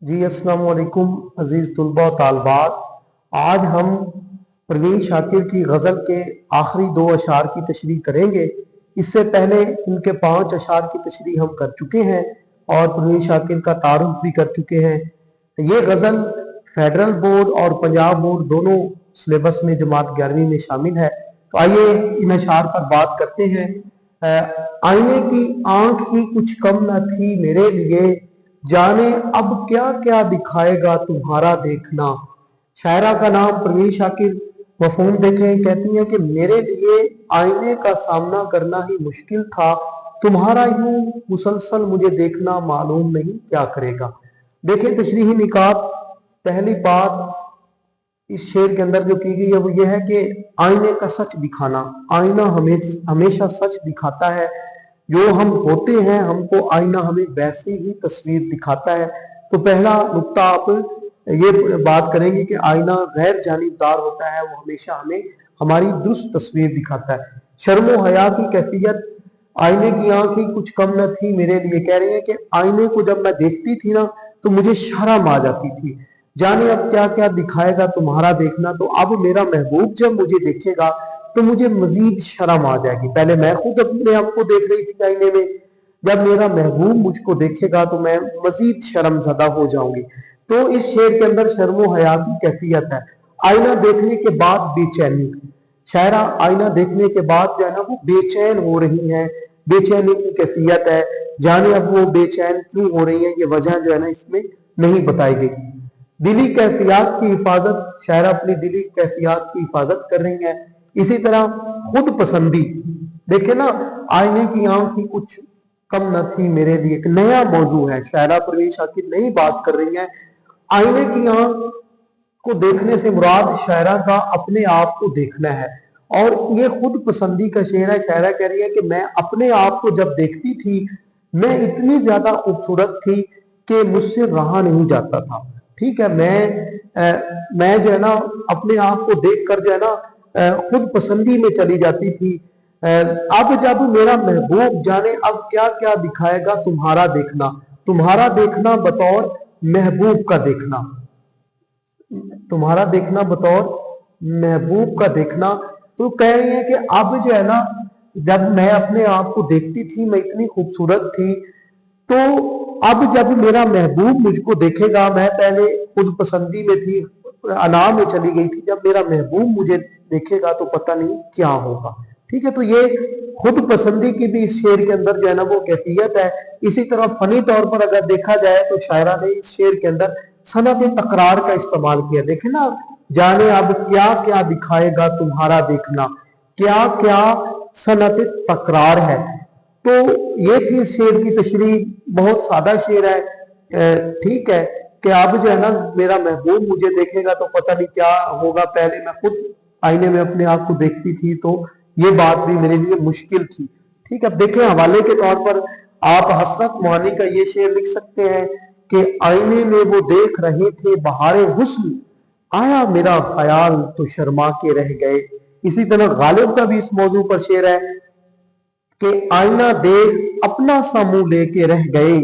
जी अस्सलाम वालेकुम अजीज तुलबा और तालबात। आज हम परवीन शाकिर की गज़ल के आखिरी दो अशार की तशरीह करेंगे। इससे पहले उनके 5 अशार की तशरीह हम कर चुके हैं और परवीन शाकिर का तारुफ भी कर चुके हैं। ये गज़ल फेडरल बोर्ड और पंजाब बोर्ड दोनों सिलेबस में जमात 11वीं में शामिल है। तो आइए इन अशार पर बात करते हैं। आईने की आंख ही कुछ कम न थी मेरे लिए, जाने अब क्या क्या दिखाएगा तुम्हारा देखना। शायरा का नाम परवीन शाकिर। मफहूम देखें, कहती हैं कि मेरे लिए आईने का सामना करना ही मुश्किल था, तुम्हारा यूं मुसलसल मुझे देखना मालूम नहीं क्या करेगा। देखें तशरीही निकात। पहली बात इस शेर के अंदर जो की गई है वो ये है कि आईने का सच दिखाना। आईना हमेशा सच दिखाता है। जो हम होते हैं हमको आईना हमें वैसे ही तस्वीर दिखाता है। तो पहला नुक्ता आप ये बात करेंगे कि आईना गैर जानिबदार होता है, वो हमेशा हमें हमारी दुरुस्त तस्वीर दिखाता है। शर्मो हया की कैफियत, आईने की आंख ही कुछ कम न थी मेरे लिए। कह रही है कि आईने को जब मैं देखती थी ना तो मुझे शर्म आ जाती थी, जाने अब क्या क्या दिखाएगा तुम्हारा देखना। तो अब मेरा महबूब जब मुझे देखेगा तो मुझे मजीद शर्म आ जाएगी। पहले मैं खुद अपने आप को देख रही थी आईने में, जब मेरा महबूब मुझको देखेगा तो मैं मजीद शर्मज़दा हो जाऊंगी। तो इस शेर के अंदर शर्मो हया की कैफियत है। आईना देखने के बाद बेचैनी। शायरा आईना देखने के बाद जो है ना वो बेचैन हो रही है, बेचैनी की कैफियत है। जाने अब वो बेचैन क्यों हो रही है, ये वजह जो है ना इसमें नहीं बताई गई। दिली कैफियत की हिफाजत, शायरा अपनी दिली कैफियत की हिफाजत कर रही है। इसी तरह खुद पसंदी। देखे ना, आईने की आंख ही कुछ कम न थी मेरे लिए, एक नया मौजू है। शायरा परवीन शाकिर नई बात कर रही है। आईने की आंख को देखने से मुराद शायरा का अपने आप को देखना है। और ये खुद पसंदी का शेर है। शायरा कह रही है कि मैं अपने आप को जब देखती थी मैं इतनी ज्यादा खूबसूरत थी कि मुझसे रहा नहीं जाता था। ठीक है, मैं जो है ना अपने आप को देख कर जो है ना खुद पसंदी में चली जाती थी। अब जब मेरा महबूब, जाने अब क्या क्या दिखाएगा तुम्हारा देखना। तुम्हारा देखना बतौर महबूब का देखना, तुम्हारा देखना बतौर महबूब का देखना। तो कह रही है कि अब जो है ना जब मैं अपने आप को देखती थी मैं इतनी खूबसूरत थी, तो अब जब मेरा महबूब मुझको देखेगा, मैं पहले खुद पसंदी में थी, अना में चली गई थी, जब मेरा महबूब मुझे देखेगा तो पता नहीं क्या होगा। ठीक है, तो ये खुद पसंदी की भी इस शेर के अंदर जो है ना वो कैफियत है। इसी तरह फनी तौर पर अगर देखा जाए तो शायरा ने इस शेर के अंदर सनत तकरार का इस्तेमाल किया। देखे ना, जाने अब क्या क्या दिखाएगा तुम्हारा देखना, क्या क्या सनत तकरार है। तो ये थी शेर की तशरीह। बहुत सादा शेर है। ठीक है कि अब जो है ना मेरा महबूब मुझे देखेगा तो पता नहीं क्या होगा, पहले मैं खुद आईने में अपने आप को देखती थी तो ये बात भी मेरे लिए मुश्किल थी। ठीक है, अब देखें हवाले के तौर पर आप हसरत मोहानी का ये शेर लिख सकते हैं कि आईने में वो देख रहे थे बहारे हुस्न, आया मेरा ख्याल तो शर्मा के रह गए। इसी तरह गालिब का भी इस मौजू पर शेर है कि आईना देख अपना सा मुंह लेके रह गए,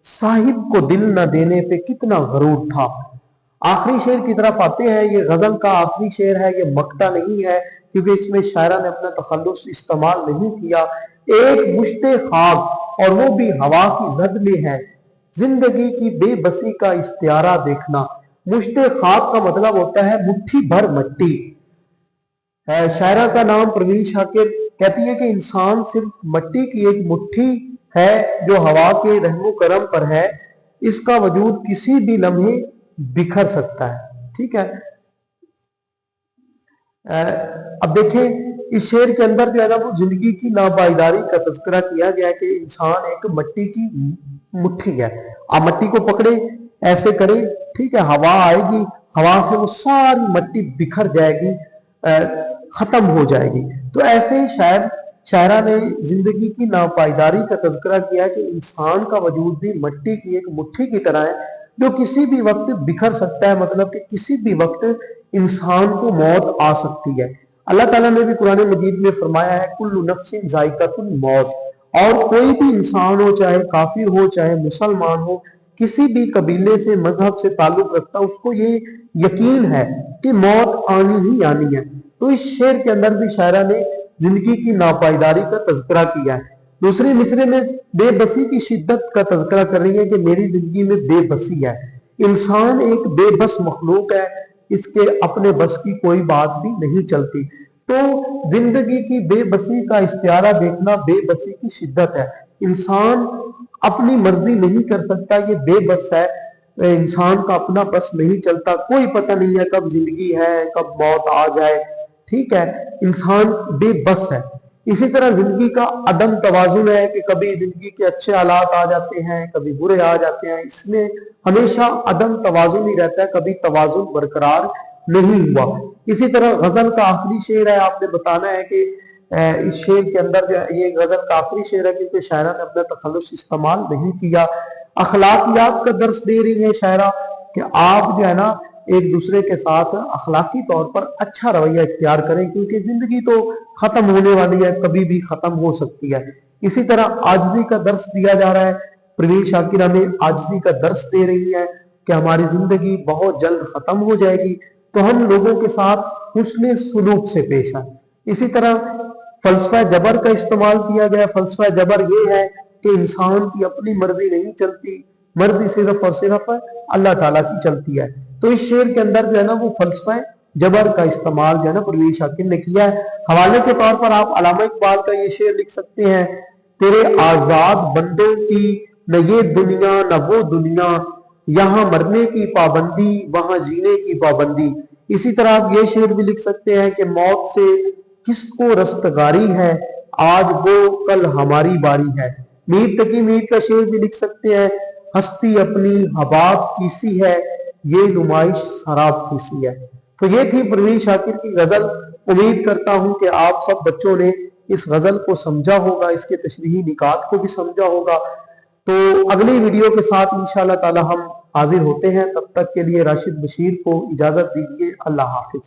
साहिब को दिल न देने पे कितना गरूर था। आखिरी शेर की तरफ आते हैं। ये गजल का आखिरी शेर है, ये मकता नहीं है क्योंकि इसमें शायरा ने अपना तखल्लुस इस्तेमाल नहीं किया। एक मुश्ते खाक और वो भी हवा की जद में है, जिंदगी की बेबसी का इस्तियारा देखना। मुश्ते खाक का मतलब होता है मुट्ठी भर मट्टी। शायरा का नाम परवीन शाकिर। कहती है कि इंसान सिर्फ मट्टी की एक मुट्ठी है जो हवा के रहमो करम पर है, इसका वजूद किसी भी लम्हे बिखर सकता है। ठीक है, अब देखें इस शेर के अंदर जो है ना वो जिंदगी की नापायदारी का तस्करा किया गया है कि इंसान एक मट्टी की मुट्ठी है। आप मट्टी को पकड़े, ऐसे करें, ठीक है, हवा आएगी, हवा से वो सारी मट्टी बिखर जाएगी, खत्म हो जाएगी। तो ऐसे शायद शायरा ने जिंदगी की नापायदारी का तस्करा किया कि इंसान का वजूद भी मट्टी की एक मुट्ठी की तरह है जो किसी भी वक्त बिखर सकता है। मतलब कि किसी भी वक्त इंसान को मौत आ सकती है। अल्लाह ताला ने भी कुरान मजीद में फरमाया है कुल्लु नफ्सिन जायकातुल मौत। और कोई भी इंसान हो, चाहे काफिर हो चाहे मुसलमान हो, किसी भी कबीले से, मजहब से ताल्लुक रखता है, उसको ये यकीन है कि मौत आनी ही आनी है। तो इस शेर के अंदर भी शायरा ने जिंदगी की नापायदारी का तज़किरा किया है। दूसरे मिसरे में बेबसी की शिद्दत का तज़किरा कर रही है कि मेरी जिंदगी में बेबसी है। इंसान एक बेबस मखलूक है, इसके अपने बस की कोई बात भी नहीं चलती। तो जिंदगी की बेबसी का इस्तियारा देखना बेबसी की शिद्दत है। इंसान अपनी मर्जी नहीं कर सकता, ये बेबस है। इंसान का अपना बस नहीं चलता, कोई पता नहीं है कब जिंदगी है, कब मौत आ जाए। ठीक है, इंसान बेबस है। इसी तरह जिंदगी का अदम तवाजुन है कि कभी जिंदगी के अच्छे हालात आ जाते हैं, कभी बुरे आ जाते हैं। इसमें हमेशा अदम तवाजुन ही रहता है, कभी तवाजुन बरकरार नहीं हुआ। इसी तरह गजल का आखिरी शेर है, आपने बताना है कि इस शेर के अंदर ये गजल का आखिरी शेर है क्योंकि शायरा ने अपना तखल्लुस इस्तेमाल नहीं किया। अखलाकियात का दर्स दे रही है शायरा कि आप जो है ना एक दूसरे के साथ अखलाकी तौर पर अच्छा रवैया इख्तियार करें, क्योंकि जिंदगी तो खत्म होने वाली है, कभी भी खत्म हो सकती है। इसी तरह आजिज़ी का दर्स दिया जा रहा है। परवीन शाकिरा में आजिज़ी का दर्स दे रही है कि हमारी जिंदगी बहुत जल्द खत्म हो जाएगी, तो हम लोगों के साथ हुस्न सुलूक से पेश आए। इसी तरह फलसफा जबर का इस्तेमाल किया गया। फलसफा जबर ये है कि इंसान की अपनी मर्जी नहीं चलती, मर्जी सिर्फ और सिर्फ अल्लाह ताला की चलती है। तो इस शेर के अंदर जो है ना वो फलसफा जबर का इस्तेमाल जो है ना परवीन शाकिर ने किया है। हवाले के तौर पर आप अल्लामा इकबाल का ये शेर लिख सकते हैं, तेरे आजाद बंदों की न ये दुनिया न वो दुनिया, यहाँ मरने की पाबंदी वहां जीने की पाबंदी। इसी तरह आप ये शेर भी लिख सकते हैं कि मौत से किसको रस्तगारी है, आज वो कल हमारी बारी है। मीर तकी मीर का शेर भी लिख सकते हैं, हस्ती अपनी हबाब की सी है, ये नुमाइश शराब की सी है। तो ये थी परवीन शाकिर की गजल। उम्मीद करता हूं कि आप सब बच्चों ने इस गजल को समझा होगा, इसके तशरीही निकात को भी समझा होगा। तो अगली वीडियो के साथ इंशाअल्लाह ताला हम हाजिर होते हैं। तब तक के लिए राशिद बशीर को इजाजत दीजिए। अल्लाह हाफिज।